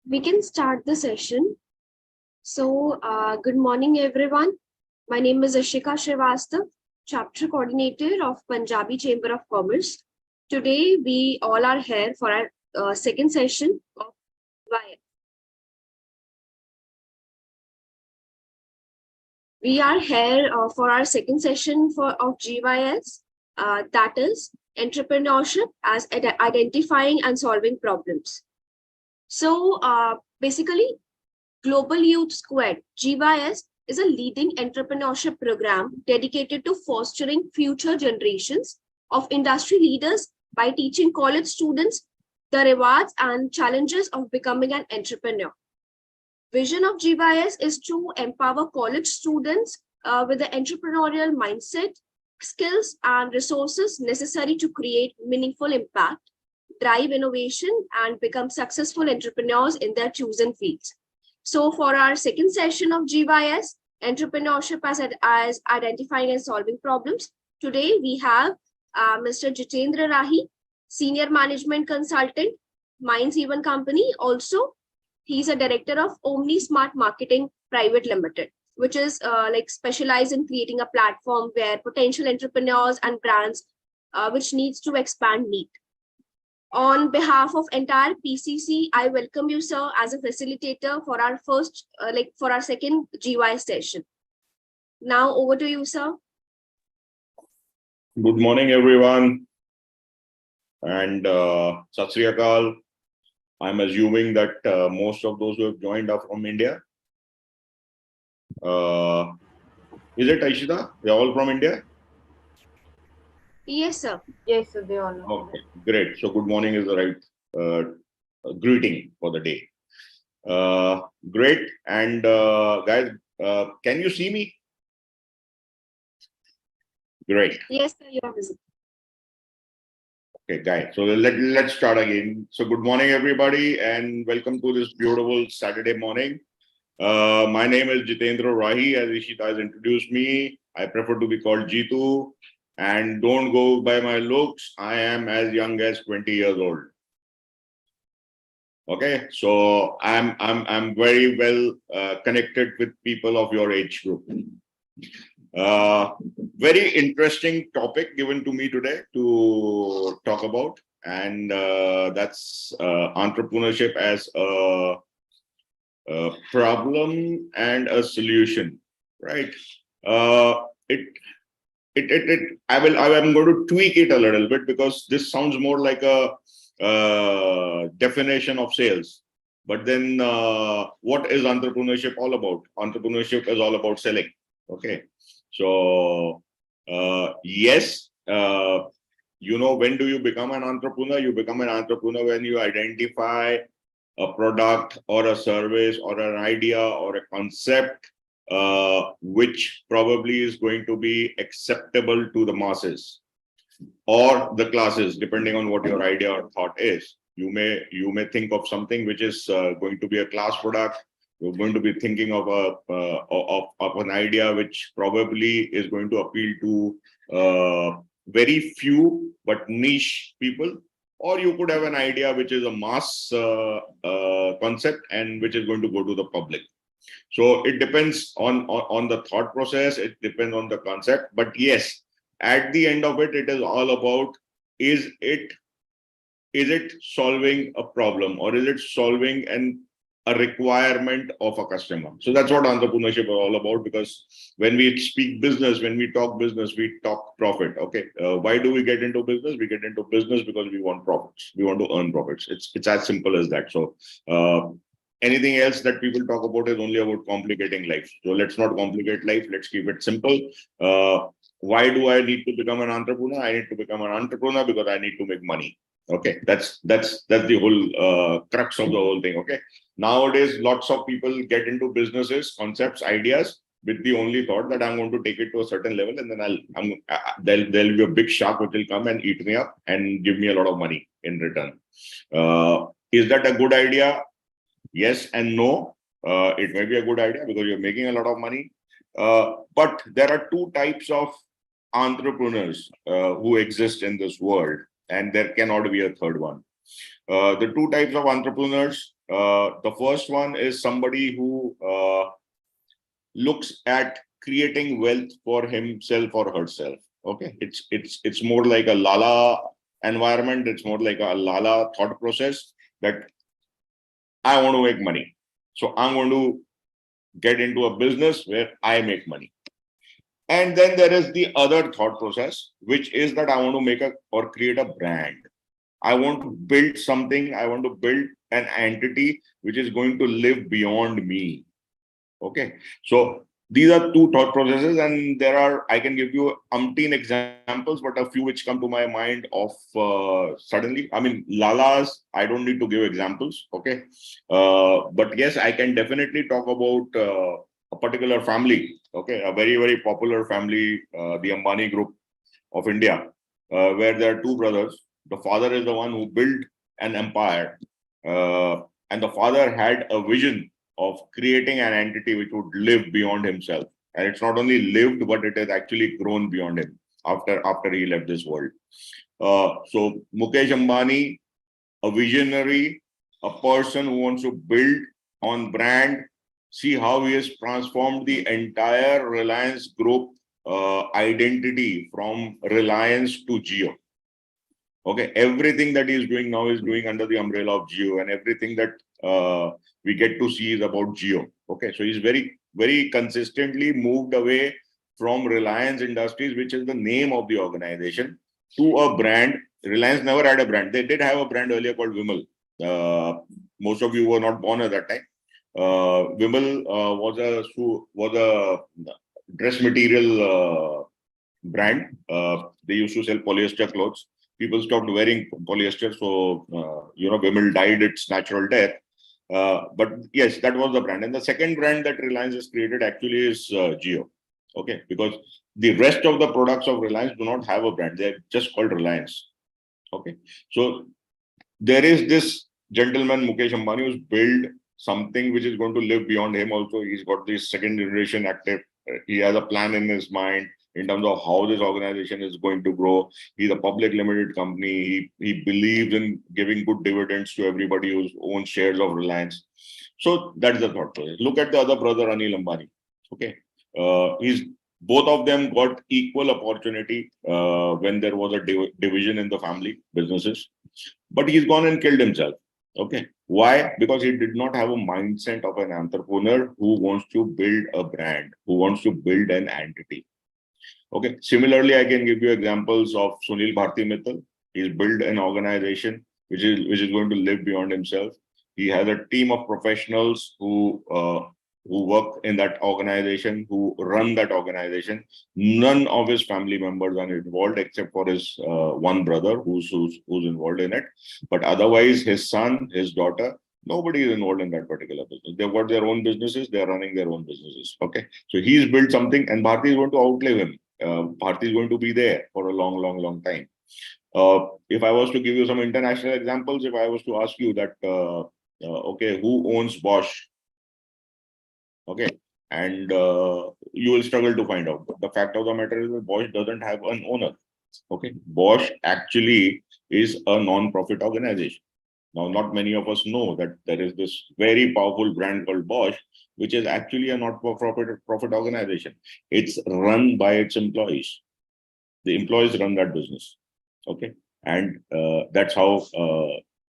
We can start the session. So, good morning, everyone. My name is Ashika Srivastav, Chapter Coordinator of Punjabi Chamber of Commerce. Today, we all are here for our second session of GYS. We are here for our second session of GYS, that is Entrepreneurship as Identifying and Solving Problems. So, basically, Global Youth Squad, GYS, is a leading entrepreneurship program dedicated to fostering future generations of industry leaders by teaching college students the rewards and challenges of becoming an entrepreneur. Vision of GYS is to empower college students with the entrepreneurial mindset, skills, and resources necessary to create meaningful impact, drive innovation, and become successful entrepreneurs in their chosen fields. So for our second session of GYS, Entrepreneurship as Identifying and Solving Problems, today we have Mr. Jitendra Rahi, Senior Management Consultant, Minds Even Company. Also, he's a Director of Omni Smart Marketing Private Limited, which is specialized in creating a platform where potential entrepreneurs and brands which needs to expand meet. On behalf of entire PCC, I welcome you, sir, as a facilitator for our for our second GYS session. Now over to you, sir. Good morning, everyone. And Sat Sri Akal. I'm assuming that most of those who have joined are from India. Is it Aishita? They're all from India? Yes, sir. Yes, sir, they all know. Okay, great. So good morning is the right greeting for the day. Great. And guys, can you see me? Great. Yes, sir, you are visible. Okay, guys. So let's start again. So good morning, everybody, and welcome to this beautiful Saturday morning. My name is Jitendra Rahi. As Ishita has introduced me, I prefer to be called Jitu. And don't go by my looks. I am as young as 20 years old. Okay, so I'm very well connected with people of your age group. Very interesting topic given to me today to talk about, and that's entrepreneurship as a problem and a solution, right? I'm going to tweak it a little bit because this sounds more like a definition of sales. But then what is entrepreneurship all about? Entrepreneurship is all about selling. Okay. So yes, when do you become an entrepreneur? You become an entrepreneur when you identify a product or a service or an idea or a concept which probably is going to be acceptable to the masses or the classes, depending on what your idea or thought is. You may think of something which is going to be a class product. You're going to be thinking of an idea which probably is going to appeal to very few but niche people. Or you could have an idea which is a mass concept and which is going to go to the public. So it depends on the thought process. It depends on the concept. But yes, at the end of it, it is all about, is it solving a problem or is it solving a requirement of a customer? So that's what entrepreneurship is all about, because when we speak business, when we talk business, we talk profit. Okay. Why do we get into business? We get into business because we want profits. We want to earn profits. It's as simple as that. So anything else that people talk about is only about complicating life. So let's not complicate life. Let's keep it simple. Why do I need to become an entrepreneur? I need to become an entrepreneur because I need to make money. Okay, that's the whole crux of the whole thing. Okay, nowadays lots of people get into businesses, concepts, ideas with the only thought that I'm going to take it to a certain level, and then there'll be a big shark which will come and eat me up and give me a lot of money in return. Is that a good idea? Yes and no. It may be a good idea because you're making a lot of money. But there are two types of entrepreneurs who exist in this world, and there cannot be a third one. The two types of entrepreneurs The first one is somebody who looks at creating wealth for himself or herself. Okay, it's more like a Lala environment. It's more like a Lala thought process that I want to make money, so I'm going to get into a business where I make money. And then there is the other thought process, which is that I want to make a or create a brand. I want to build something. I want to build an entity which is going to live beyond me. Okay. So these are two thought processes, and there are, I can give you umpteen examples, but a few which come to my mind of suddenly. I mean, Lala's, I don't need to give examples. Okay. But yes, I can definitely talk about a particular family. Okay. A very, very popular family, the Ambani Group of India, where there are two brothers. The father is the one who built an empire, and the father had a vision of creating an entity which would live beyond himself. And it's not only lived, but it has actually grown beyond him after he left this world. So Mukesh Ambani, a visionary, a person who wants to build on brand, see how he has transformed the entire Reliance Group identity from Reliance to Jio. Okay, everything that he is doing now is doing under the umbrella of Jio, and everything that we get to see is about Jio. Okay, so he's very, very consistently moved away from Reliance Industries, which is the name of the organization, to a brand. Reliance never had a brand. They did have a brand earlier called Vimal. Most of you were not born at that time. Vimal was a dress material brand. They used to sell polyester clothes. People stopped wearing polyester, so Vimal died its natural death. But yes, that was the brand. And the second brand that Reliance has created actually is Jio. Okay, because the rest of the products of Reliance do not have a brand; they're just called Reliance. Okay, so there is this gentleman Mukesh Ambani who's built something which is going to live beyond him. Also, he's got this second generation active. He has a plan in his mind in terms of how this organization is going to grow. He's a public limited company. He believes in giving good dividends to everybody who owns shares of Reliance. So that's the thought process. Look at the other brother, Anil Ambani. Okay, he's both of them got equal opportunity when there was a division in the family businesses, but he's gone and killed himself. Okay, why? Because he did not have a mindset of an entrepreneur who wants to build a brand, who wants to build an entity. Okay, similarly, I can give you examples of Sunil Bharti Mittal. He's built an organization which is going to live beyond himself. He has a team of professionals who work in that organization, who run that organization. None of his family members are involved except for his one brother who's involved in it. But otherwise, his son, his daughter, nobody is involved in that particular business. They've got their own businesses. They're running their own businesses. Okay, so he's built something, and Bharti is going to outlive him. Bharti is going to be there for a long, long, long time. If I was to give you some international examples, if I was to ask you that, okay, who owns Bosch? Okay, and you will struggle to find out. But the fact of the matter is that Bosch doesn't have an owner. Okay, Bosch actually is a non-profit organization. Now, not many of us know that there is this very powerful brand called Bosch, which is actually a not-for-profit organization. It's run by its employees. The employees run that business. Okay, and that's how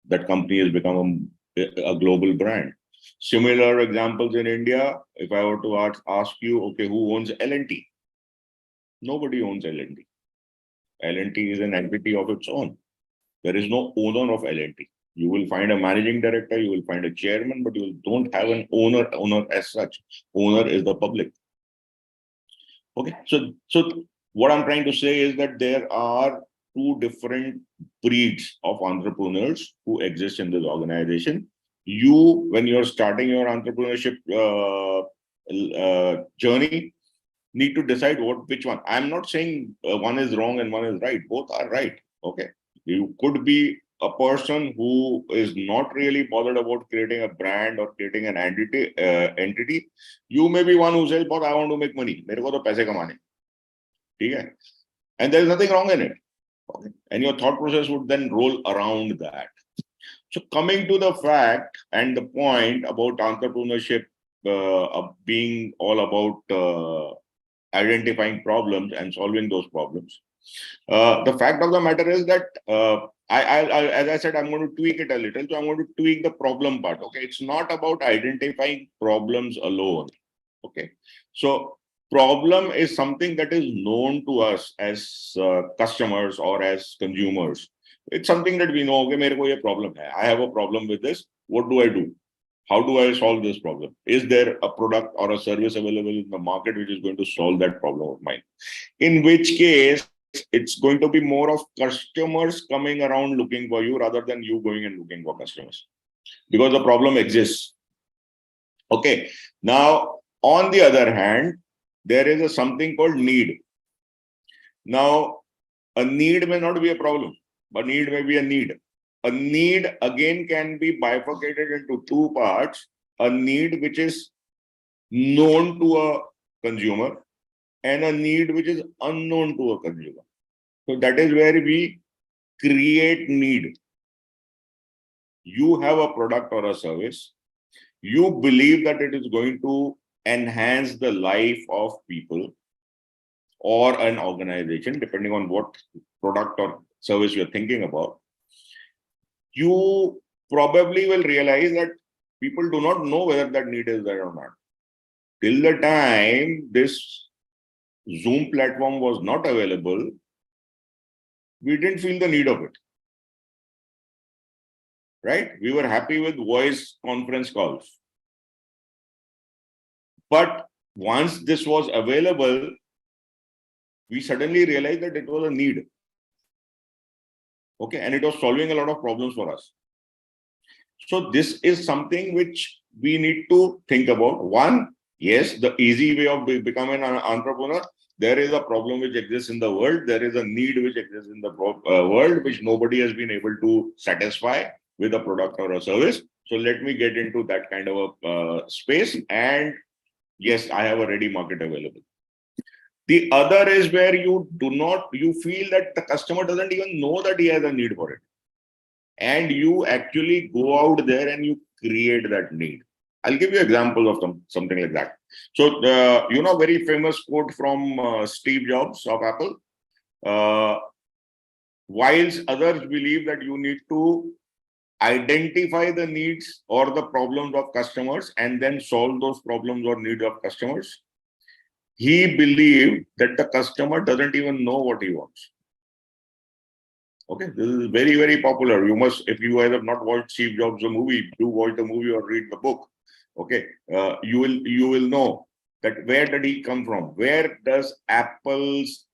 that company has become a global brand. Similar examples in India. If I were to ask you, okay, who owns L&T? Nobody owns L&T. L&T is an entity of its own. There is no owner of L&T. You will find a managing director, you will find a chairman, but you don't have an owner as such. Owner is the public. Okay, so what I'm trying to say is that there are two different breeds of entrepreneurs who exist in this organization. You, when you're starting your entrepreneurship journey, need to decide which one. I'm not saying one is wrong and one is right. Both are right. Okay, you could be a person who is not really bothered about creating a brand or creating an entity. You may be one who says, but I want to make money. मेरे को तो पैसे कमाने. ठीक है? And there is nothing wrong in it. Okay? And your thought process would then roll around that. So coming to the fact and the point about entrepreneurship being all about identifying problems and solving those problems. The fact of the matter is that as I said, I'm going to tweak it a little. So I'm going to tweak the problem part. Okay, it's not about identifying problems alone. Okay, so problem is something that is known to us as customers or as consumers. It's something that we know. Okay, मेरे को ये problem है. I have a problem with this. What do I do? How do I solve this problem? Is there a product or a service available in the market which is going to solve that problem of mine? In which case, it's going to be more of customers coming around looking for you rather than you going and looking for customers, because the problem exists. Okay. Now, on the other hand, there is something called need. Now, a need may not be a problem, but need may be a need. A need again can be bifurcated into two parts: a need which is known to a consumer and a need which is unknown to a consumer. So that is where we create need. You have a product or a service. You believe that it is going to enhance the life of people or an organization, depending on what product or service you're thinking about. You probably will realize that people do not know whether that need is there or not. Till the time this Zoom platform was not available, we didn't feel the need of it. Right? We were happy with voice conference calls. But once this was available, we suddenly realized that it was a need. Okay, and it was solving a lot of problems for us. So this is something which we need to think about. One, yes, the easy way of becoming an entrepreneur. There is a problem which exists in the world. There is a need which exists in the world which nobody has been able to satisfy with a product or a service. So let me get into that kind of a space. And yes, I have a ready market available. The other is where you feel that the customer doesn't even know that he has a need for it. And you actually go out there and you create that need. I'll give you examples of something like that. So, very famous quote from Steve Jobs of Apple. Whilst others believe that you need to identify the needs or the problems of customers and then solve those problems or needs of customers, he believed that the customer doesn't even know what he wants. Okay, this is very, very popular. You must, if you have not watched Steve Jobs the movie, do watch the movie or read the book. Okay, you will know that where did he come from? Where does Apple's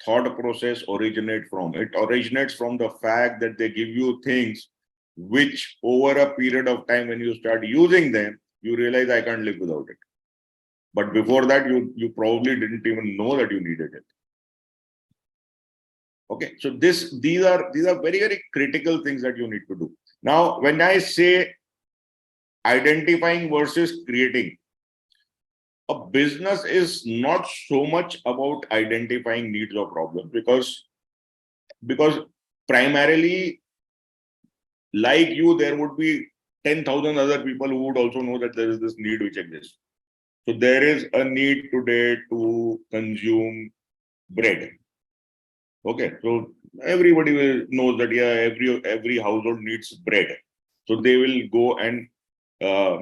thought process originate from? It originates from the fact that they give you things which over a period of time, when you start using them, you realize I can't live without it. But before that, you probably didn't even know that you needed it. Okay, so these are very, very critical things that you need to do. Now, when I say identifying versus creating, a business is not so much about identifying needs or problems, because primarily, like you, there would be 10,000 other people who would also know that there is this need which exists. So there is a need today to consume bread. Okay, so everybody knows that every household needs bread. So they will go and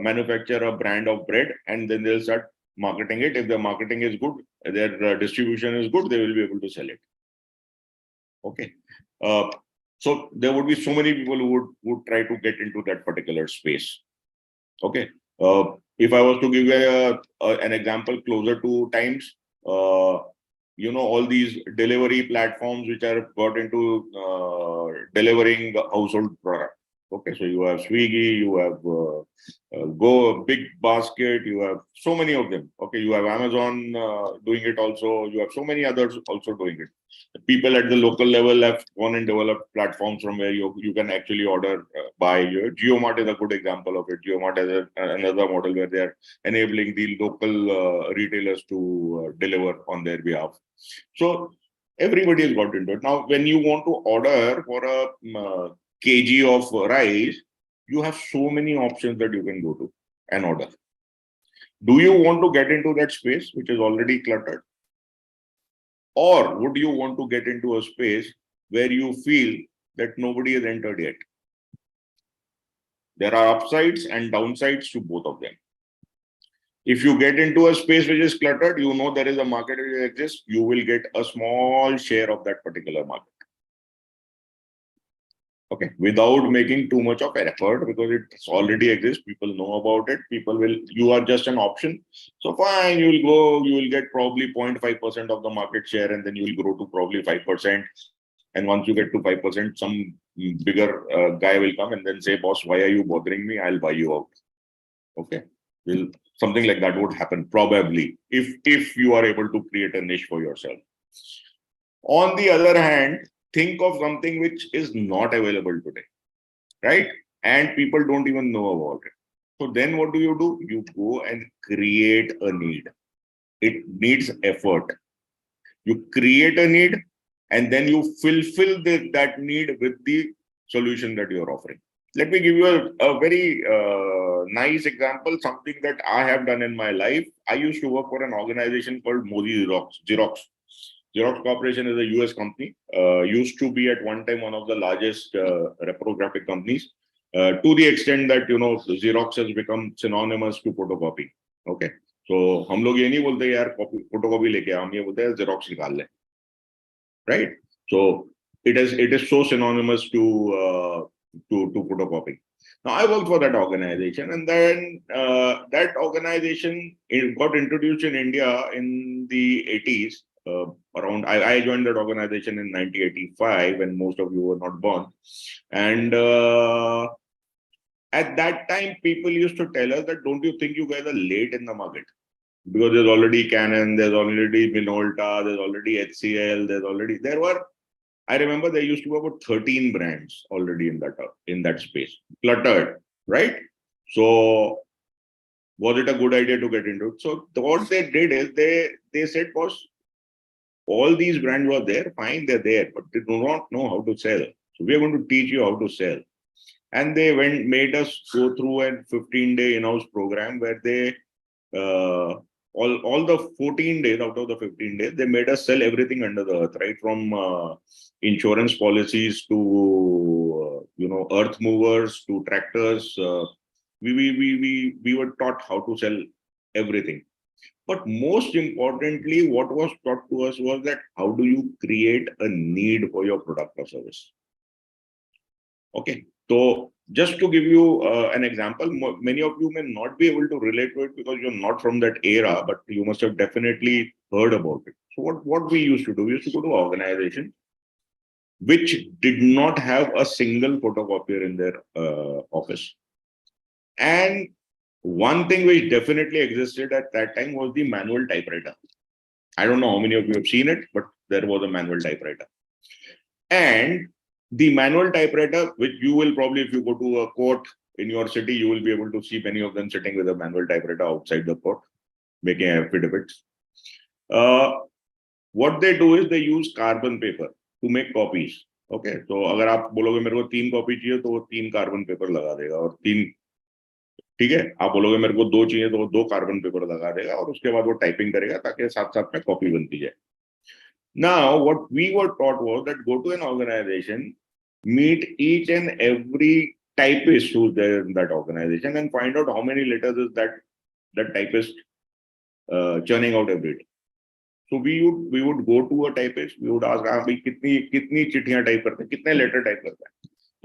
manufacture a brand of bread, and then they'll start marketing it. If the marketing is good, their distribution is good, they will be able to sell it. Okay, so there would be so many people who would try to get into that particular space. Okay, if I was to give you an example closer to times, all these delivery platforms which are got into delivering household product. Okay, so you have Swiggy, you have Go, Big Basket, you have so many of them. Okay, you have Amazon doing it also. You have so many others also doing it. The people at the local level have gone and developed platforms from where you can actually order by. GeoMart is a good example of it. GeoMart has another model where they are enabling the local retailers to deliver on their behalf. So everybody has got into it. Now, when you want to order for a kg of rice, you have so many options that you can go to and order. Do you want to get into that space which is already cluttered? Or would you want to get into a space where you feel that nobody has entered yet? There are upsides and downsides to both of them. If you get into a space which is cluttered, you know there is a market which exists, you will get a small share of that particular market. Okay, without making too much of an effort, because it already exists, people know about it, you are just an option. So fine, you will get probably 0.5% of the market share, and then you will grow to probably 5%. And once you get to 5%, some bigger guy will come and then say, boss, why are you bothering me? I'll buy you out. Okay. Something like that would happen probably if you are able to create a niche for yourself. On the other hand, think of something which is not available today, right? And people don't even know about it. So then what do? You go and create a need. It needs effort. You create a need and then you fulfill that need with the solution that you're offering. Let me give you a very nice example, something that I have done in my life. I used to work for an organization called Modi Xerox. Xerox Corporation is a US company, used to be at one time one of the largest reprographic companies, to the extent that, Xerox has become synonymous to photocopy. Okay. So हम लोग ये नहीं बोलते यार photocopy लेके हम ये बोलते हैं Xerox निकाल ले. Right? So it is so synonymous to photocopy. Now I worked for that organization, and then that organization got introduced in India in the 80s. I joined that organization in 1985 when most of you were not born, and at that time people used to tell us that, don't you think you guys are late in the market? Because there's already Canon, there's already Minolta, there's already HCL, I remember there used to be about 13 brands already in that space, cluttered, right? So was it a good idea to get into it? So what they did is they said, boss, all these brands were there, fine, they're there, but they do not know how to sell. So we are going to teach you how to sell. And they made us go through a 15-day in-house program where they all the 14 days out of the 15 days, they made us sell everything under the earth, right? From insurance policies to earth movers to tractors. We were taught how to sell everything. But most importantly, what was taught to us was that how do you create a need for your product or service? Okay. So just to give you an example, many of you may not be able to relate to it because you're not from that era, but you must have definitely heard about it. So what we used to do, we used to go to an organization which did not have a single photocopier in their office. And one thing which definitely existed at that time was the manual typewriter. I don't know how many of you have seen it, but there was a manual typewriter. And the manual typewriter, which you will probably, if you go to a court in your city, you will be able to see many of them sitting with a manual typewriter outside the court, making affidavits. What they do is they use carbon paper to make copies. Okay, so अगर आप बोलोगे मेरे को 3 copy चाहिए तो वो 3 carbon paper लगा देगा और 3, ठीक है, आप बोलोगे मेरे को 2 चाहिए तो वो 2 कार्बन पेपर लगा देगा और उसके बाद वो टाइपिंग करेगा ताकि साथ साथ में कॉपी बनती जाए. Now, what we were taught was that go to an organization, meet each and every typist who's there in that organization and find out how many letters is that typist churning out every day. So we would go to a typist, we would ask, भाई कितनी चिट्ठियां type करते हैं, कितने letter type करता है?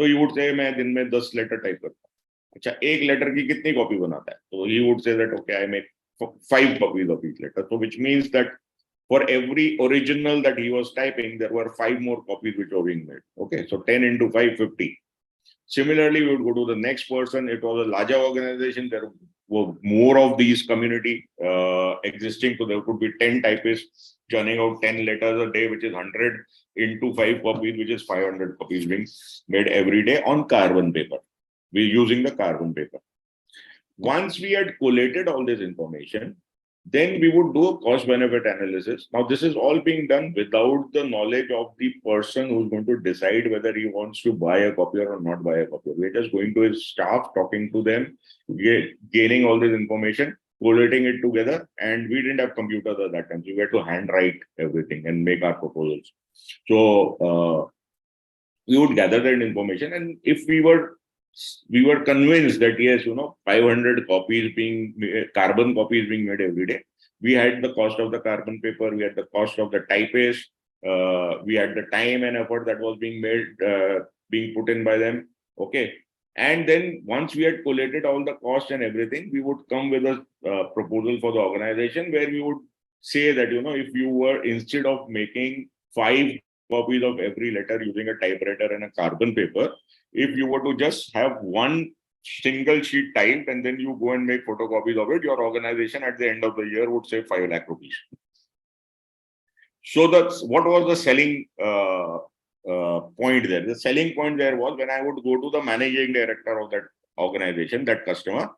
So he would say, मैं दिन में 10 लेटर टाइप करता हूँ. अच्छा, एक लेटर की कितनी कॉपी बनाता है? So he would say that, okay, I make 5 copies of each letter. So which means that for every original that he was typing, there were 5 more copies which were being made. Okay, so 10 into 5, 50. Similarly, we would go to the next person. It was a larger organization. There were more of these community existing. So there could be 10 typists churning out 10 letters a day, which is 100 into 5 copies, which is 500 copies being made every day on carbon paper. We're using the carbon paper. Once we had collated all this information, Then we would do a cost benefit analysis. Now, this is all being done without the knowledge of the person who's going to decide whether he wants to buy a copier or not buy a copier. We're just going to his staff, talking to them, gaining all this information, collating it together. And we didn't have computers at that time. So we had to handwrite everything and make our proposals. So we would gather that information. And if we were convinced that yes, 500 copies carbon copies being made every day. We had the cost of the carbon paper, we had the cost of the typist, we had the time and effort that was being put in by them. Okay. And then once we had collated all the costs and everything, we would come with a proposal for the organization where we would say that, if you were, instead of making 5 copies of every letter using a typewriter and a carbon paper, if you were to just have one single sheet typed and then you go and make photocopies of it, your organization at the end of the year would save 5 lakh rupees. So that's what was the selling point there. The selling point there was when I would go to the managing director of that organization, that customer,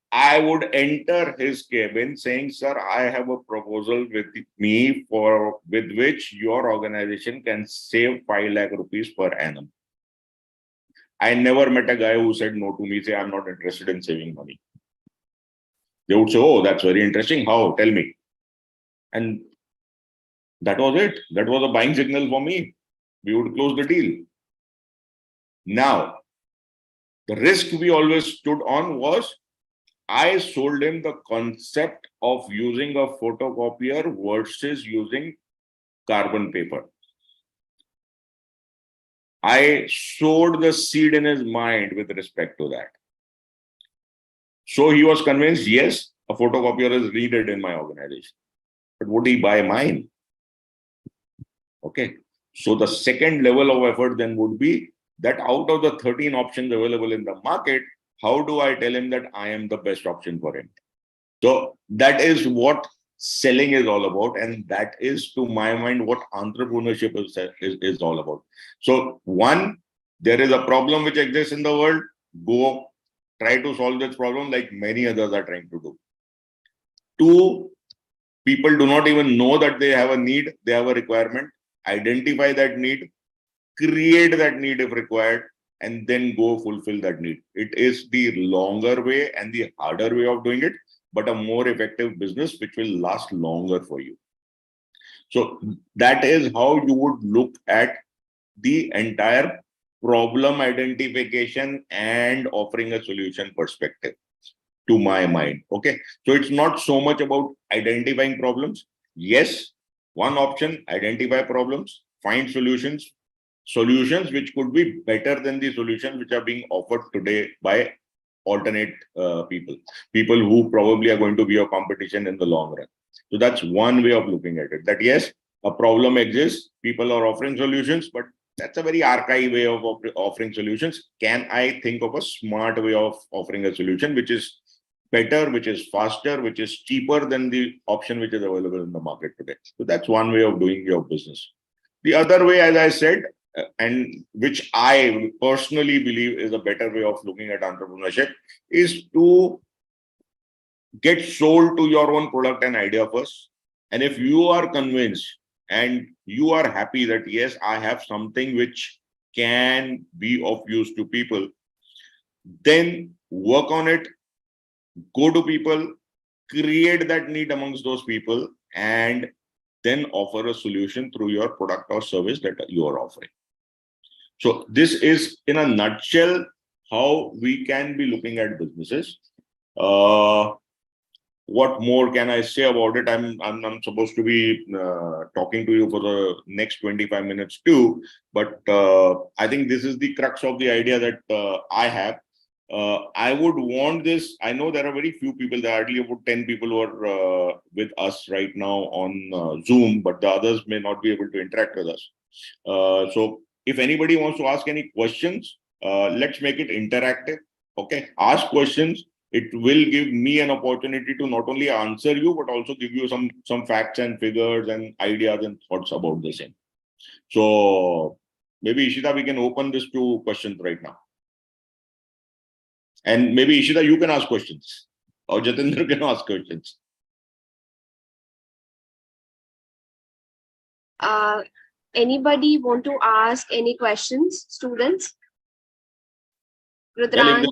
I would enter his cabin saying, sir, I have a proposal with me with which your organization can save 5 lakh rupees per annum. I never met a guy who said no to me, say, I'm not interested in saving money. They would say, oh, that's very interesting. How? Tell me. And that was it. That was a buying signal for me. We would close the deal. Now, the risk we always stood on was I sold him the concept of using a photocopier versus using carbon paper. I sowed the seed in his mind with respect to that. So he was convinced, yes, a photocopier is needed in my organization. But would he buy mine? Okay. So the second level of effort then would be that out of the 13 options available in the market, how do I tell him that I am the best option for him? So that is what selling is all about. And that is, to my mind, what entrepreneurship is all about. So one, there is a problem which exists in the world. Go try to solve this problem like many others are trying to do. Two, people do not even know that they have a need, they have a requirement. Identify that need, create that need if required, and then go fulfill that need. It is the longer way and the harder way of doing it, but a more effective business which will last longer for you. So that is how you would look at the entire problem identification and offering a solution perspective, to my mind. Okay. So it's not so much about identifying problems. Yes, one option, identify problems, find solutions which could be better than the solutions which are being offered today by alternate people who probably are going to be your competition in the long run. So that's one way of looking at it, that yes, a problem exists, people are offering solutions, but that's a very archaic way of offering solutions. Can I think of a smart way of offering a solution which is better, which is faster, which is cheaper than the option which is available in the market today? So that's one way of doing your business. The other way, as I said, and which I personally believe is a better way of looking at entrepreneurship, is to get sold to your own product and idea first. And if you are convinced and you are happy that, yes, I have something which can be of use to people, then work on it, go to people, create that need amongst those people, and then offer a solution through your product or service that you are offering. So this is, in a nutshell, how we can be looking at businesses. What more can I say about it? I'm supposed to be talking to you for the next 25 minutes too, but I think this is the crux of the idea that I have. I would want this. I know there are very few people. There are hardly about 10 people who are with us right now on Zoom, but the others may not be able to interact with us. So if anybody wants to ask any questions, let's make it interactive. Okay, ask questions. It will give me an opportunity to not only answer you, but also give you some facts and figures and ideas and thoughts about the same. So maybe Ishita, we can open this to questions right now. And maybe Ishita, you can ask questions, or Jatinder can ask questions. Anybody want to ask any questions, students? Well, Rudransh?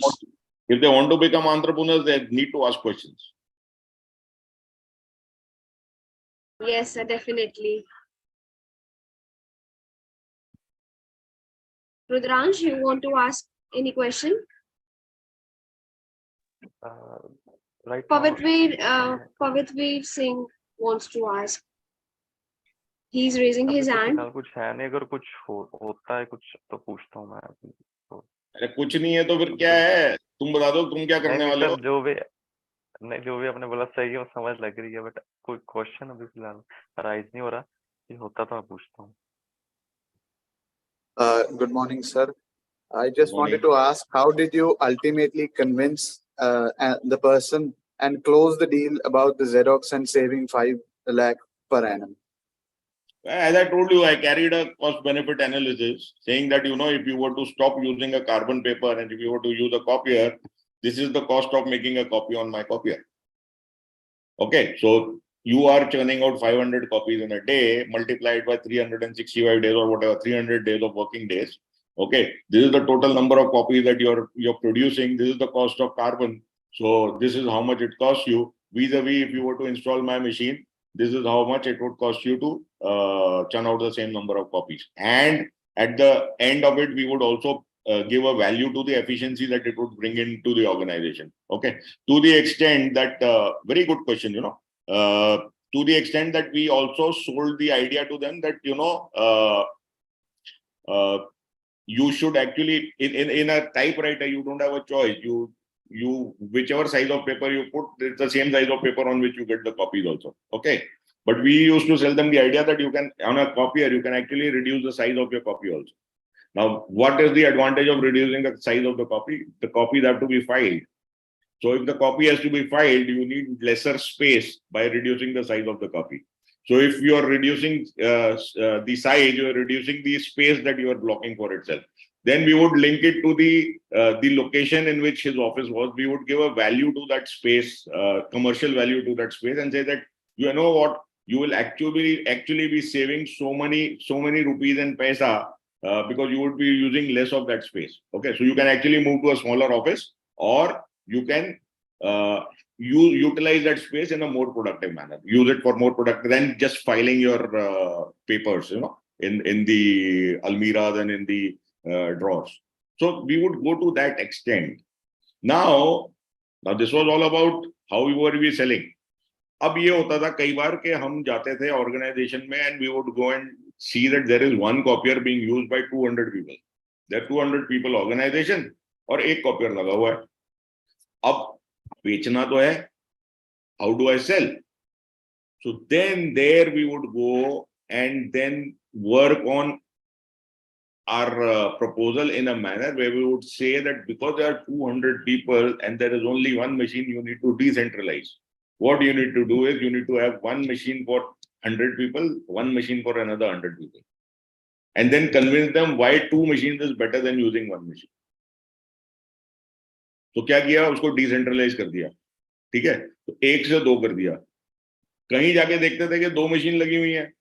if they want to become entrepreneurs, they need to ask questions. Yes, sir, definitely. Rudransh, you want to ask any question? Right now, Pavitveer Singh wants to ask. He's raising अभी his तो hand. फिलहाल कुछ है नहीं, अगर कुछ होता है कुछ तो पूछता हूँ मैं अभी तो। अरे कुछ नहीं है तो फिर क्या है, तुम बता दो तुम क्या नहीं करने नहीं वाले हो. सर, जो भी आपने बोला सही है, वो समझ लग रही है, बट कोई क्वेश्चन अभी फिलहाल राइज नहीं हो रहा, ये होता तो मैं पूछता हूँ. Good morning, sir. I just Morning. wanted to ask, how did you ultimately convince the person and close the deal about the Xerox and saving 5 lakh per annum? As I told you, I carried a cost-benefit analysis saying that, if you were to stop using a carbon paper and if you were to use a copier, this is the cost of making a copy on my copier. Okay, so you are churning out 500 copies in a day, multiplied by 365 days or whatever, 300 days of working days. Okay, this is the total number of copies that you're producing. This is the cost of carbon. So this is how much it costs you. Vis-a-vis, if you were to install my machine, this is how much it would cost you to churn out the same number of copies. And at the end of it, we would also give a value to the efficiency that it would bring into the organization. Okay, to the extent that, very good question, to the extent that we also sold the idea to them that, you should actually, in a typewriter, you don't have a choice. You whichever size of paper you put, it's the same size of paper on which you get the copies also. Okay. But we used to sell them the idea that you can, on a copier, you can actually reduce the size of your copy also. Now, what is the advantage of reducing the size of the copy? The copies have to be filed. So if the copy has to be filed, you need lesser space by reducing the size of the copy. So if you are reducing the size, you are reducing the space that you are blocking for itself. Then we would link it to the location in which his office was. We would give a value to that space, commercial value to that space, and say that, you know what, you will actually be saving so many rupees and paisa because you would be using less of that space. Okay, so you can actually move to a smaller office, or you can utilize that space in a more productive manner. Use it for more productive than just filing your papers, in the almirahs and in the drawers. So we would go to that extent. Now this was all about how we were selling. अब ये होता था कई बार कि हम जाते थे organisation में and we would go and see that there is one copier being used by 200 people. There are 200 people organization और एक copier लगा हुआ है. अब बेचना तो है. How do I sell? So then there we would go and then work on our proposal in a manner where we would say that because there are 200 people and there is only one machine, you need to decentralize. What you need to do is you need to have one machine for 100 people, one machine for another 100 people. And then convince them why two machines is better than using one machine. तो क्या किया, उसको decentralise कर दिया. ठीक है, तो एक से दो कर दिया. कहीं जाके देखते थे कि दो मशीन लगी हुई है,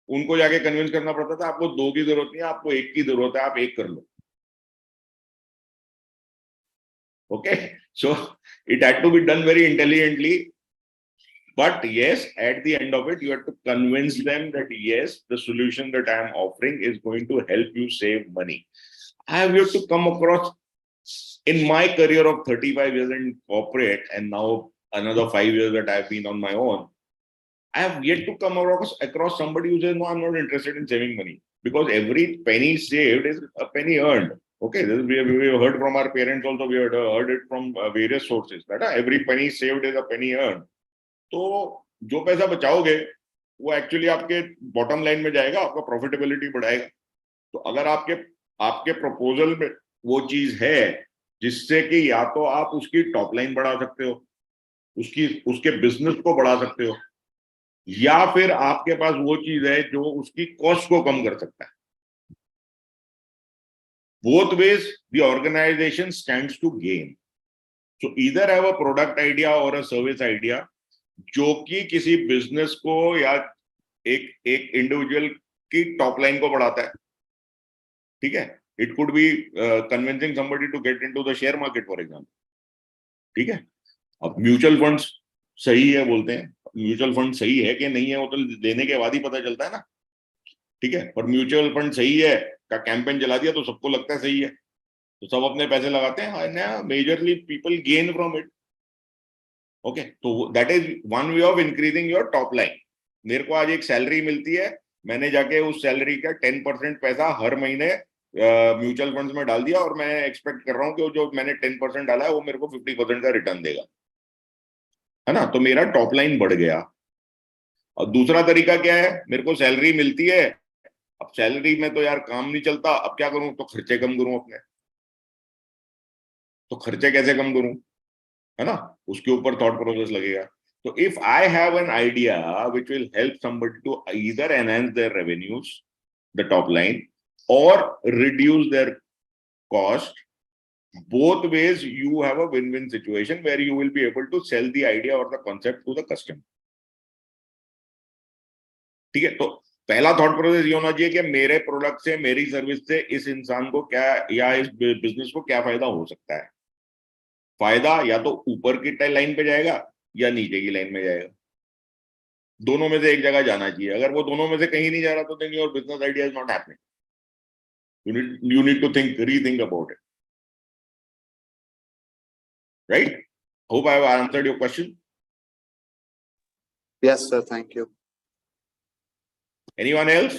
उनको जाके कन्विंस करना पड़ता था आपको दो की जरूरत नहीं है, आपको एक की जरूरत है, आप एक कर लो. Okay, so it had to be done very intelligently. But yes, at the end of it, you have to convince them that yes, the solution that I am offering is going to help you save money. I have yet to come across, in my career of 35 years in corporate and now another 5 years that I've been on my own, I have yet to come across somebody who says, no, I'm not interested in saving money, because every penny saved is a penny earned. Okay, we have heard from our parents also, we have heard it from various sources that every penny saved is a penny earned. तो जो पैसा बचाओगे वो actually आपके bottom line में जाएगा, आपका profitability बढ़ाएगा. तो अगर आपके प्रपोजल में वो चीज है जिससे कि या तो आप उसकी टॉप लाइन बढ़ा सकते हो, उसके बिजनेस को बढ़ा सकते हो, या फिर आपके पास वो चीज है जो उसकी कॉस्ट को कम कर सकता है. Both ways the organization stands to gain. So either have a product idea or a service idea जो कि किसी बिजनेस को या एक इंडिविजुअल की टॉप लाइन को बढ़ाता है, ठीक है. It could be convincing somebody to get into the share market for example, ठीक है. अब म्यूचुअल फंड्स सही है बोलते हैं, म्यूचुअल फंड सही है कि नहीं है वो तो लेने के बाद ही पता चलता है ना, ठीक है. पर म्यूचुअल फंड सही है का कैंपेन चला दिया तो सबको लगता है सही है, तो सब अपने पैसे लगाते हैं, majorly people gain from it. Okay, तो that is one way of increasing your top line. मेरे को आज एक सैलरी मिलती है, मैंने जाके उस सैलरी का 10% पैसा हर महीने म्यूचुअल फंड्स में डाल दिया और मैं एक्सपेक्ट कर रहा हूँ कि जो मैंने 10% डाला है वो मेरे को 50% का रिटर्न देगा, है ना. तो मेरा टॉप लाइन बढ़ गया. और दूसरा तरीका क्या है, मेरे को सैलरी मिलती है, अब सैलरी में तो यार काम नहीं चलता, अब क्या करूं, तो खर्चे कम करूं अपने. तो खर्चे कैसे कम करूं, है ना, उसके ऊपर थॉट प्रोसेस लगेगा. तो if I have an idea which will help somebody to either enhance their revenues, the top line, और reduce their cost, both ways you have a win-win situation where you will be able to sell the idea or the concept to the customer. ठीक है. तो पहला thought process ये होना चाहिए कि मेरे प्रोडक्ट से, मेरी सर्विस से इस इंसान को क्या या इस बिजनेस को क्या फायदा हो सकता है. फायदा या तो ऊपर की लाइन पे जाएगा या नीचे की लाइन में जाएगा, दोनों में से एक जगह जाना चाहिए. अगर वो दोनों में से कहीं नहीं जा रहा तो then your business idea is not happening. You need to rethink about it. Right? Hope I have answered your question. Yes, sir. Thank you. Anyone else?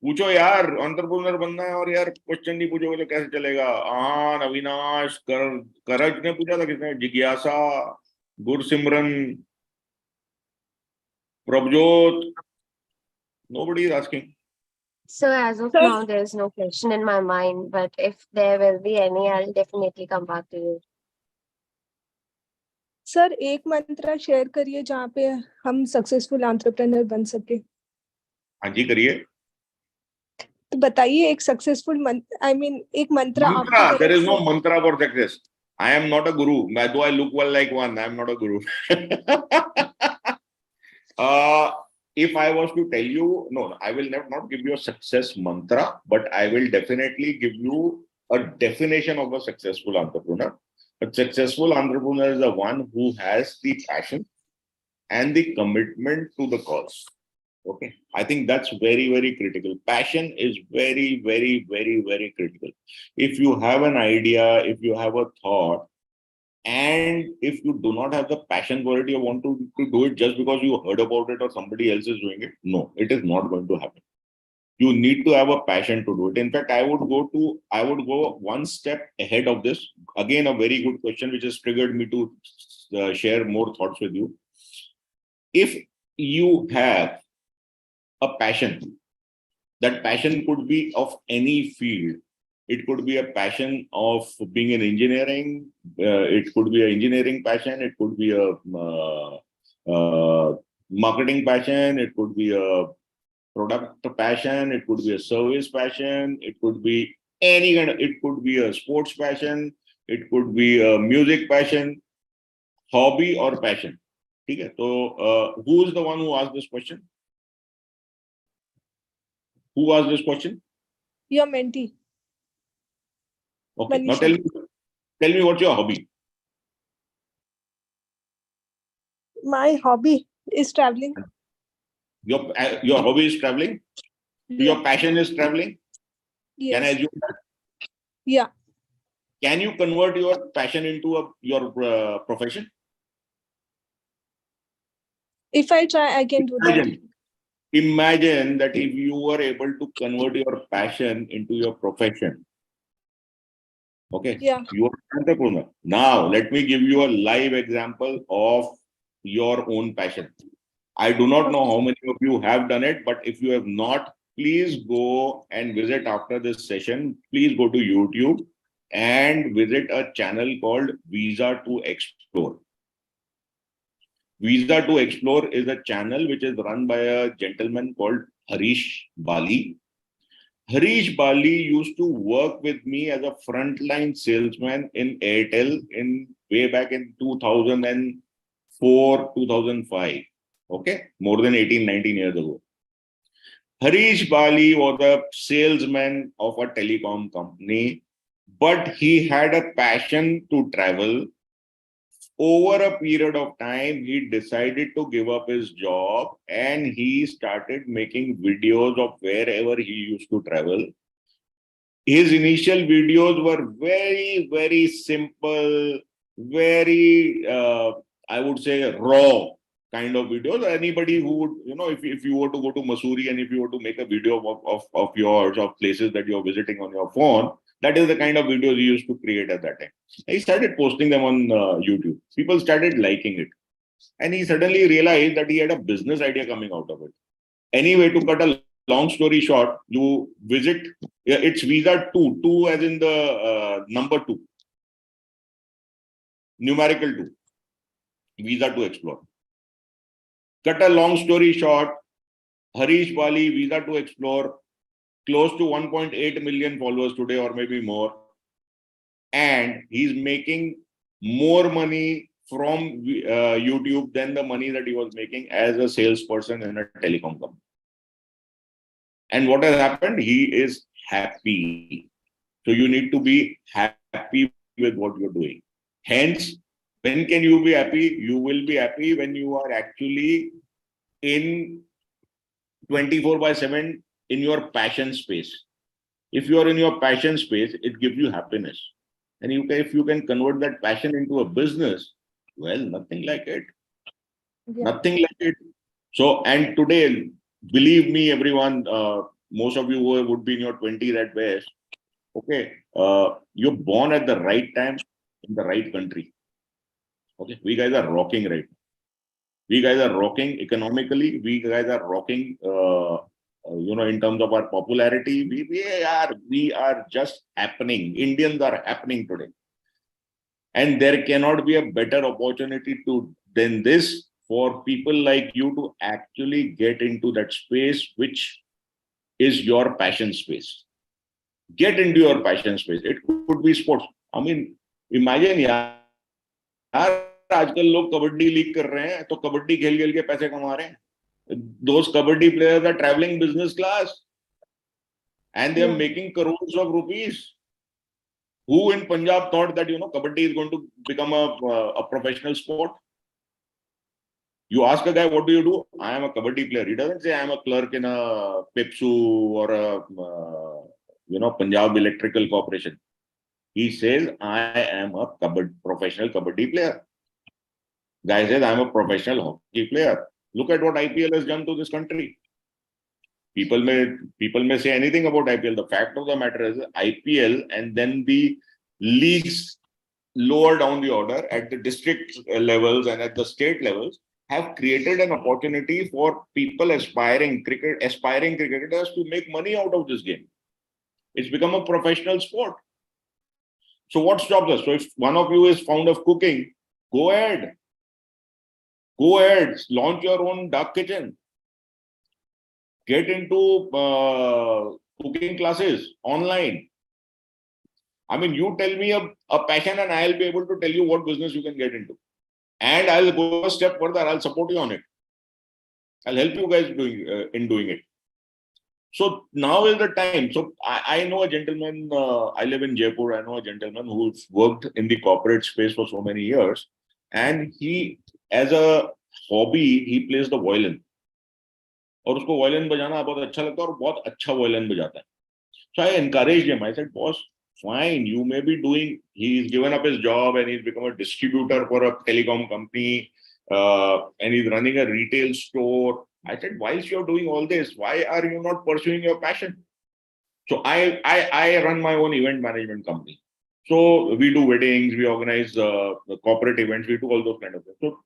पूछो यार, एंटरप्रेन्योर बनना है और यार क्वेश्चन नहीं पूछोगे तो कैसे चलेगा. अविनाश, करज ने पूछा था, किसने, जिज्ञासा, Gursimran, Prabhjot. Nobody is asking. So as of now, there is no question in my mind, but if there will be any, I'll definitely come back to you. Sir एक मंत्र शेयर करिए जहाँ पे हम सक्सेसफुल एंटरप्रेन्योर बन सके. हाँ जी, करिए. तो बताइए एक सक्सेसफुल आई मीन एक मंत्र. Mantra, there is no mantra for success. I am not a guru. Though I look well like one, I am not a guru. If I was to tell you, no, I will not give you a success mantra, but I will definitely give you a definition of a successful entrepreneur. A successful entrepreneur is the one who has the passion and the commitment to the cause. Okay, I think that's very, very critical. Passion is very, very, very, very critical. If you have an idea, if you have a thought, and if you do not have the passion for it, you want to do it just because you heard about it or somebody else is doing it, no, it is not going to happen. You need to have a passion to do it. In fact, I would go one step ahead of this. Again, a very good question which has triggered me to share more thoughts with you. If you have a passion, that passion could be of any field. It could be a passion of being in engineering. It could be an engineering passion. It could be a marketing passion. It could be a product passion. It could be a service passion. It could be any kind of, it could be a sports passion. It could be a music passion, hobby or passion. Okay, so who is the one who asked this question? Who asked this question? Your mentee. Okay, Manisha. now tell me what's your hobby? My hobby is traveling. Your hobby is traveling? Yeah. Your passion is traveling? Yes. Can I assume that? Yeah. Can you convert your passion into your profession? If I try, I can do that. Imagine that if you were able to convert your passion into your profession. Okay, Yeah. you are an entrepreneur. Now, let me give you a live example of your own passion. I do not know how many of you have done it, but if you have not, please go and visit after this session. Please go to YouTube and visit a channel called Visa to Explore. Visa to Explore is a channel which is run by a gentleman called Harish Bali. Harish Bali used to work with me as a frontline salesman in Airtel in way back in 2004, 2005. Okay, more than 18, 19 years ago. Harish Bali was a salesman of a telecom company, but he had a passion to travel. Over a period of time, he decided to give up his job and he started making videos of wherever he used to travel. His initial videos were very, very simple, very, I would say, raw kind of videos. Anybody who would, if you were to go to Missouri and if you were to make a video of yours, of places that you're visiting on your phone, that is the kind of videos he used to create at that time. He started posting them on YouTube. People started liking it. And he suddenly realized that he had a business idea coming out of it. Anyway, to cut a long story short, you visit, it's visa 2 as in the number 2, numerical 2, visa to explore. Cut a long story short, Harish Bali, visa to explore, close to 1.8 million followers today or maybe more. And he's making more money from YouTube than the money that he was making as a salesperson in a telecom company. And what has happened? He is happy. So you need to be happy with what you're doing. Hence, when can you be happy? You will be happy when you are actually in 24/7 in your passion space. If you are in your passion space, it gives you happiness. And if you can convert that passion into a business, well, nothing like it. Yeah. Nothing like it. So, and today, believe me, everyone, most of you would be in your 20s at best. Okay, you're born at the right time in the right country. Okay, we guys are rocking right now. We guys are rocking economically. We guys are rocking, in terms of our popularity. We are just happening. Indians are happening today, and there cannot be a better opportunity than this for people like you to actually get into that space, which is your passion space. Get into your passion space. It could be sports. I mean, imagine, यार आजकल लोग kabaddi league कर रहे हैं तो कबड्डी खेल खेल के पैसे कमा रहे हैं. Those kabaddi players are traveling business class and they are making crores of rupees. Who in Punjab thought that kabaddi is going to become a professional sport? You ask a guy, what do you do? I am a kabaddi player. He doesn't say I am a clerk in a Pepsu or a Punjab Electrical Corporation. He says, I am a professional kabaddi player. Guy says, I am a professional hockey player. Look at what IPL has done to this country. People may say anything about IPL. The fact of the matter is IPL and then the leagues lower down the order at the district levels and at the state levels have created an opportunity for people aspiring cricketers to make money out of this game. It's become a professional sport. So what stops us? So if one of you is fond of cooking, go ahead. Go ahead. Launch your own dark kitchen. Get into cooking classes online. I mean, you tell me a passion and I'll be able to tell you what business you can get into. And I'll go a step further. I'll support you on it. I'll help you guys in doing it. So now is the time. So I know a gentleman, I live in Jaipur. I know a gentleman who's worked in the corporate space for so many years. And he, as a hobby, he plays the violin. और उसको violin बजाना बहुत अच्छा लगता है और बहुत अच्छा violin बजाता है. So I encouraged him. I said, boss, fine, you may be doing, he's given up his job and he's become a distributor for a telecom company and he's running a retail store. I said, whilst you're doing all this, why are you not pursuing your passion? So I run my own event management company. So we do weddings, we organize corporate events, we do all those kind of things. So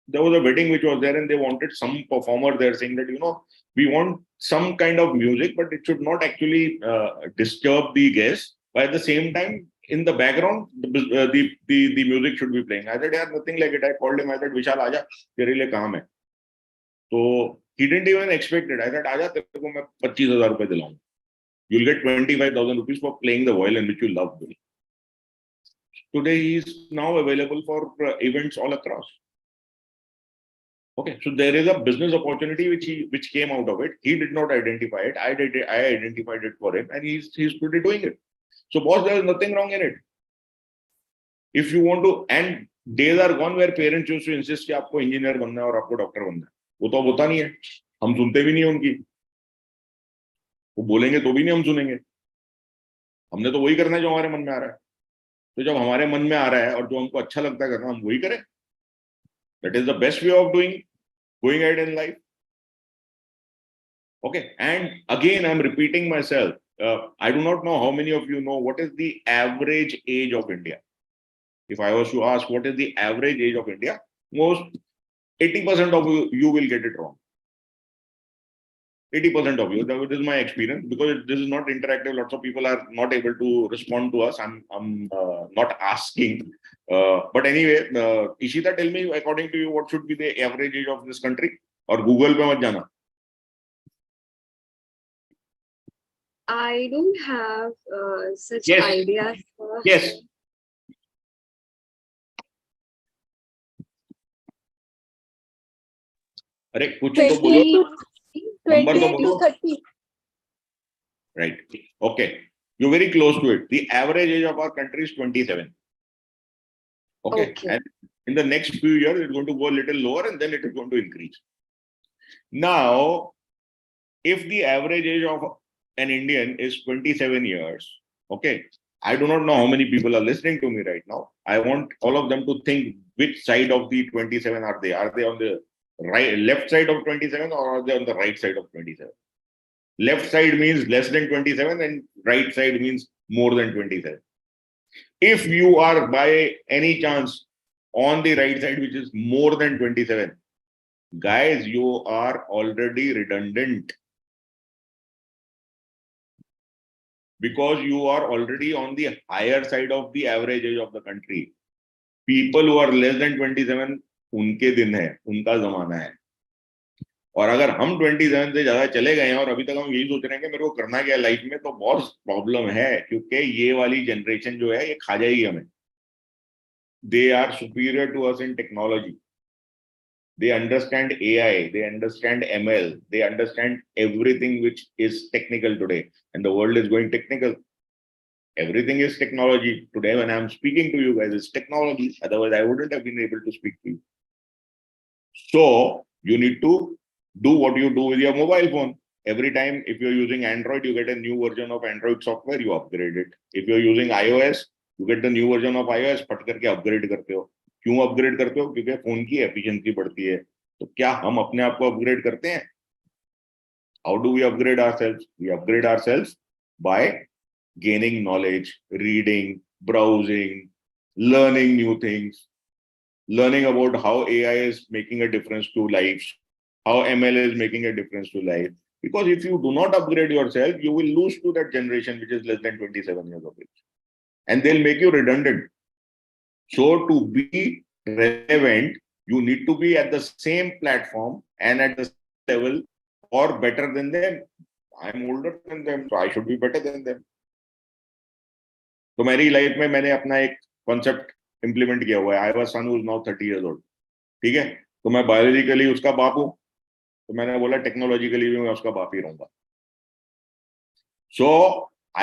there was a wedding which was there and they wanted some performer there saying that, we want some kind of music, but it should not actually disturb the guests. But at the same time, in the background, the music should be playing. I said, yeah, nothing like it. I called him. I said, Vishal, aaja, tere liye kaam hai. So he didn't even expect it. I said, aaja, tere ko main 25,000 rupees dilaunga. You'll get 25,000 rupees for playing the violin, which you love doing. Today, he is now available for events all across. Okay, so there is a business opportunity which came out of it. He did not identify it. I identified it for him, and he's today doing it. So, boss, there is nothing wrong in it. If you want to, and days are gone where parents used to insist कि आपको engineer बनना है और आपको doctor बनना है. वो तो अब होता नहीं है. हम सुनते भी नहीं हैं उनकी. वो बोलेंगे तो भी नहीं हम सुनेंगे. हमने तो वही करना है जो हमारे मन में आ रहा है. तो जब हमारे मन में आ रहा है और जो हमको अच्छा लगता है करना, हम वही करें. That is the best way of going ahead in life. Okay, and again I'm repeating myself. I do not know how many of you know what is the average age of India. If I was to ask what is the average age of India, most 80% of you will get it wrong. 80% of you. That is my experience, because this is not interactive. Lots of people are not able to respond to us. I'm not asking. But anyway, Ishita, tell me, according to you, what should be the average age of this country? Or Google pe mat jana. I don't have such Yes. ideas. Yes. अरे कुछ तो बोलो. 20 Number तो to बोलो. 30. Right. Okay. You're very close to it. The average age of our country is 27. Okay. And in the next few years, it's going to go a little lower, and then it is going to increase. Now, if the average age of an Indian is 27 years, okay, I do not know how many people are listening to me right now. I want all of them to think which side of the 27 are they? Are they on the left side of 27, or are they on the right side of 27? Left side means less than 27 and right side means more than 27. If you are by any chance on the right side, which is more than 27, guys, you are already redundant, because you are already on the higher side of the average age of the country. People who are less than 27, उनके दिन है, उनका जमाना है. और अगर हम 27 से ज्यादा चले गए हैं और अभी तक हम यही सोच रहे हैं कि मेरे को करना क्या लाइफ में, तो बहुत प्रॉब्लम है, क्योंकि ये वाली जनरेशन जो है ये खा जाएगी हमें. They are superior to us in technology. They understand AI, they understand ML, they understand everything which is technical today, and the world is going technical. Everything is technology today. When I'm speaking to you guys, it's technology. Otherwise, I wouldn't have been able to speak to you. So you need to do what you do with your mobile phone. Every time, if you're using Android, you get a new version of Android software, you upgrade it. If you're using iOS, you get the new version of iOS, फट करके upgrade करते हो. क्यों upgrade करते हो? क्योंकि phone की efficiency बढ़ती है. तो क्या हम अपने आप को अपग्रेड करते हैं? How do we upgrade ourselves? We upgrade ourselves by gaining knowledge, reading, browsing, learning new things, learning about how AI is making a difference to lives, how ML is making a difference to life. Because if you do not upgrade yourself, you will lose to that generation which is less than 27 years of age, and they'll make you redundant. So to be relevant, you need to be at the same platform and at the same level or better than them. I'm older than them, so I should be better than them. तो मेरी life में मैंने अपना एक concept implement किया हुआ है. I was son who is now 30 years old. ठीक है, तो मैं बायोलॉजिकली उसका बाप हूं, तो मैंने बोला टेक्नोलॉजिकली भी मैं उसका बाप ही रहूंगा. So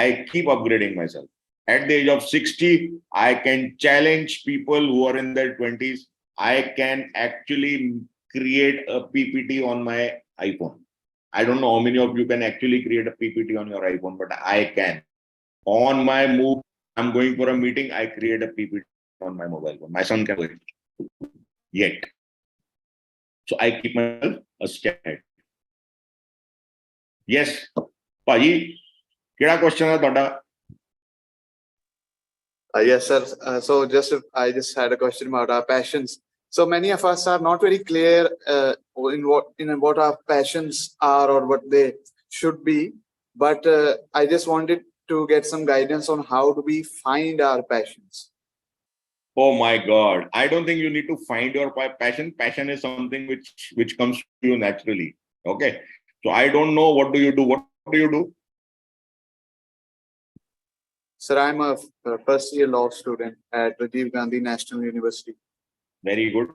I keep upgrading myself. At the age of 60, I can challenge people who are in their 20s. I can actually create a PPT on my iPhone. I don't know how many of you can actually create a PPT on your iPhone, but I can. On my move, I'm going for a meeting, I create a PPT on my mobile phone. My son can do it yet. So I keep myself a step ahead. Yes, Paji, keda question hai tada? Yes, sir. I just had a question about our passions. So many of us are not very clear in what our passions are or what they should be. But I just wanted to get some guidance on how do we find our passions. Oh my God! I don't think you need to find your passion. Passion is something which comes to you naturally. Okay. So I don't know, what do you do? What do you do? Sir, I'm a first year law student at Rajiv Gandhi National University. Very good.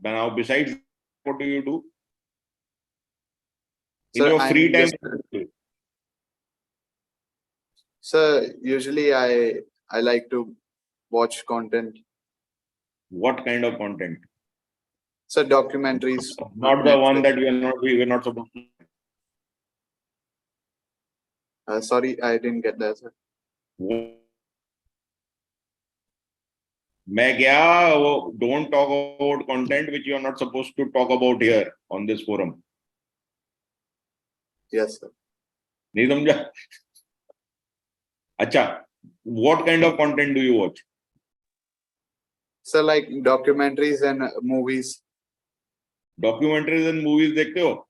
But now, besides what do you do? In Sir, your free I'm time? just- Sir, usually I like to watch content. What kind of content? Sir, documentaries. Not the one that we are not supposed to. Sorry, I didn't get that, sir. मैं क्या वो don't talk about content which you are not supposed to talk about here on this forum. Yes, sir. नहीं समझा? अच्छा, what kind of content do you watch? Sir, like documentaries and movies. Documentaries and movies देखते हो?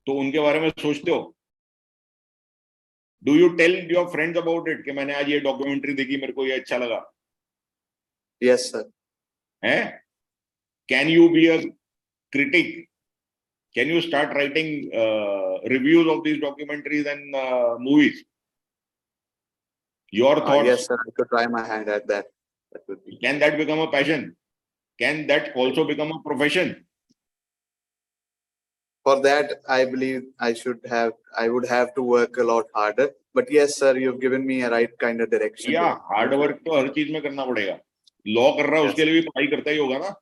तो उनके बारे में सोचते हो? Do you tell your friends about it कि मैंने आज ये documentary देखी, मेरे को ये अच्छा लगा? Yes, sir. हैं? Can you be a critic? Can you start writing reviews of these documentaries and movies? Your thoughts. Yes, sir. I could try my hand at that. That would be. Can that become a passion? Can that also become a profession? For that, I believe I would have to work a lot harder. But yes, sir, you've given me a right kind of direction. Yeah, hard work तो हर चीज में करना पड़ेगा. Law कर रहा है उसके लिए भी पढ़ाई करता ही होगा ना?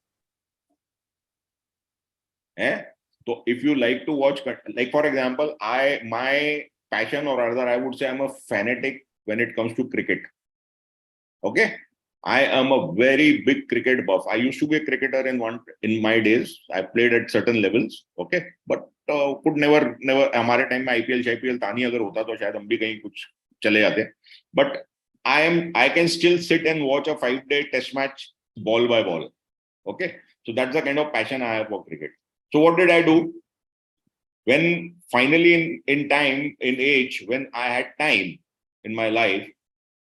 हैं? So if you like to watch, like for example, my passion, or rather I would say I'm a fanatic when it comes to cricket. Okay, I am a very big cricket buff. I used to be a cricketer in my days. I played at certain levels. Okay, but could never हमारे time में IPL था नहीं, अगर होता तो शायद हम भी कहीं कुछ चले जाते. But I can still sit and watch a 5-day test match ball by ball. Okay, so that's the kind of passion I have for cricket. So what did I do? When finally in age, when I had time in my life,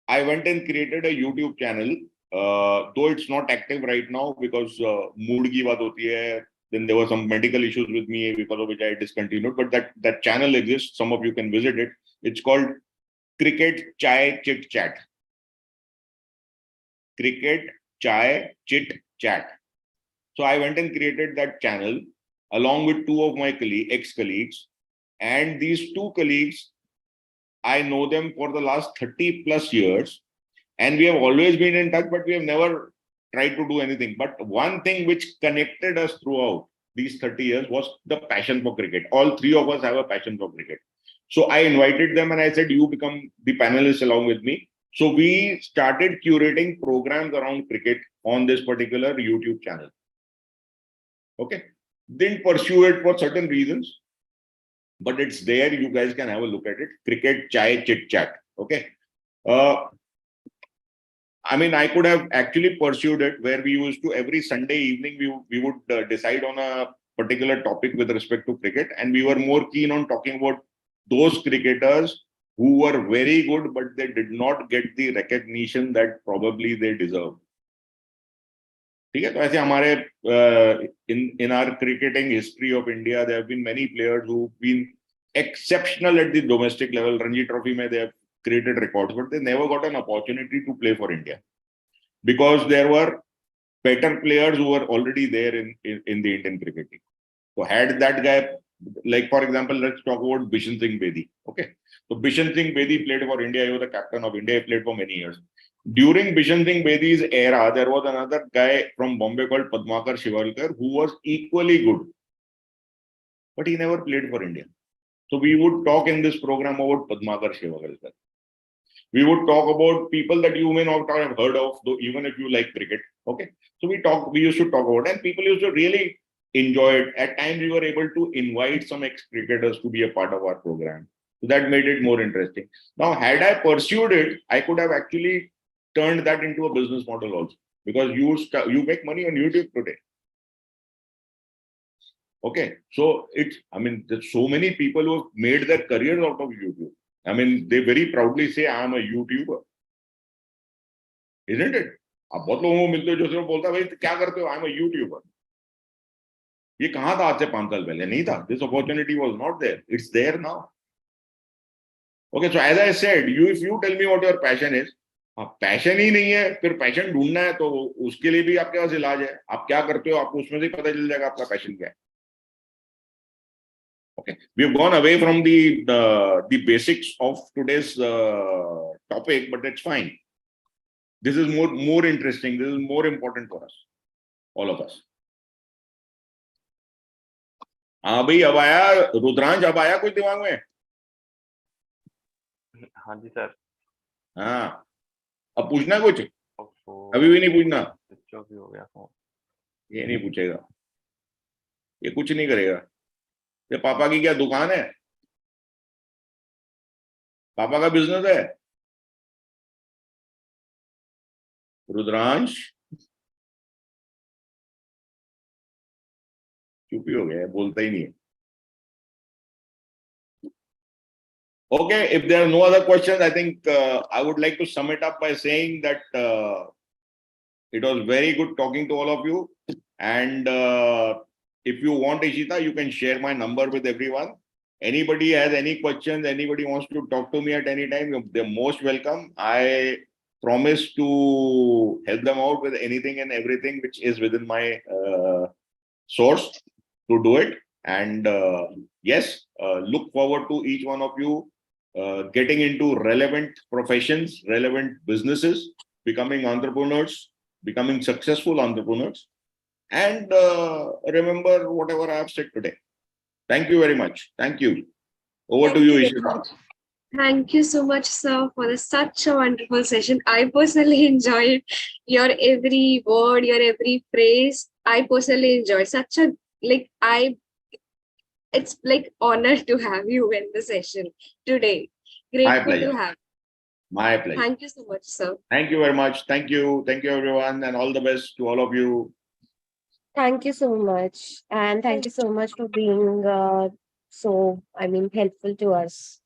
I went and created a YouTube channel. Though it's not active right now because mood ki baat hoti hai. Then there were some medical issues with me because of which I discontinued. But that channel exists. Some of you can visit it. It's called Cricket Chai Chit Chat. Cricket Chai Chit Chat. So I went and created that channel along with two of my ex-colleagues. And these two colleagues, I know them for the last 30 plus years. And we have always been in touch, but we have never tried to do anything. But one thing which connected us throughout these 30 years was the passion for cricket. All three of us have a passion for cricket. So I invited them and I said, you become the panelists along with me. So we started curating programs around cricket on this particular YouTube channel. Okay. Didn't pursue it for certain reasons, but it's there. You guys can have a look at it. Cricket Chai Chit Chat. Okay. I mean, I could have actually pursued it where we used to every Sunday evening, we would decide on a particular topic with respect to cricket. And we were more keen on talking about those cricketers who were very good, but they did not get the recognition that probably they deserve. ठीक है, तो ऐसे हमारे in our cricketing history of India, there have been many players who've been exceptional at the domestic level. Ranji Trophy mein they have created records, but they never got an opportunity to play for India because there were better players who were already there in the Indian cricket team. So had that guy, like for example, let's talk about Bishan Singh Bedi. Okay, so Bishan Singh Bedi played for India. He was the captain of India. He played for many years. During Bishan Singh Bedi's era, there was another guy from Bombay called Padmakar Shivalkar who was equally good, but he never played for India. So we would talk in this program about Padmakar Shivalkar. We would talk about people that you may not have heard of, though, even if you like cricket. Okay, so we used to talk about it, and people used to really enjoy it. At times, we were able to invite some ex-cricketers to be a part of our program. So that made it more interesting. Now, had I pursued it, I could have actually turned that into a business model also, because you make money on YouTube today. Okay, so there's so many people who have made their careers out of YouTube. I mean, they very proudly say, I am a YouTuber. Isn't it? अब बहुत लोगों को मिलते हो जो सिर्फ बोलता है भाई क्या करते हो, I am a YouTuber. ये कहाँ था आज से 5 साल पहले? नहीं था. This opportunity was not there. It's there now. Okay, so as I said, if you tell me what your passion is, हाँ, पैशन ही नहीं है, फिर पैशन ढूंढना है तो उसके लिए भी आपके पास इलाज है. आप क्या करते हो आपको उसमें से ही पता चल जाएगा आपका पैशन क्या है. Okay, we have gone away from the basics of today's topic, but that's fine. This is more interesting. This is more important for us, all of us. हाँ भाई, अब आया रुद्रांश, अब आया कुछ दिमाग में? हाँ जी सर. हाँ, अब पूछना कुछ? ओफो, अभी भी नहीं पूछना? स्विच ऑफ भी हो गया फोन. ये नहीं पूछेगा, ये कुछ नहीं करेगा. ये पापा की क्या दुकान है? पापा का बिजनेस है? रुद्रांश चुप ही हो गया है, बोलता ही नहीं है. Okay, if there are no other questions, I think I would like to sum it up by saying that it was very good talking to all of you. And if you want, Ishita, you can share my number with everyone. Anybody has any questions, anybody wants to talk to me at any time, they're most welcome. I promise to help them out with anything and everything which is within my source to do it. And yes, look forward to each one of you getting into relevant professions, relevant businesses, becoming entrepreneurs, becoming successful entrepreneurs. And remember whatever I have said today. Thank you very much. Thank you. Over to you, Ishita. Thank you so much, sir, for such a wonderful session. I personally enjoyed your every word, your every phrase. I personally enjoyed such a it's like honor to have you in the session today. My Grateful to pleasure. have. My pleasure. Thank you so much, sir. Thank you very much. Thank you. Thank you, everyone. And all the best to all of you. Thank you so much. And thank you so much for being helpful to us.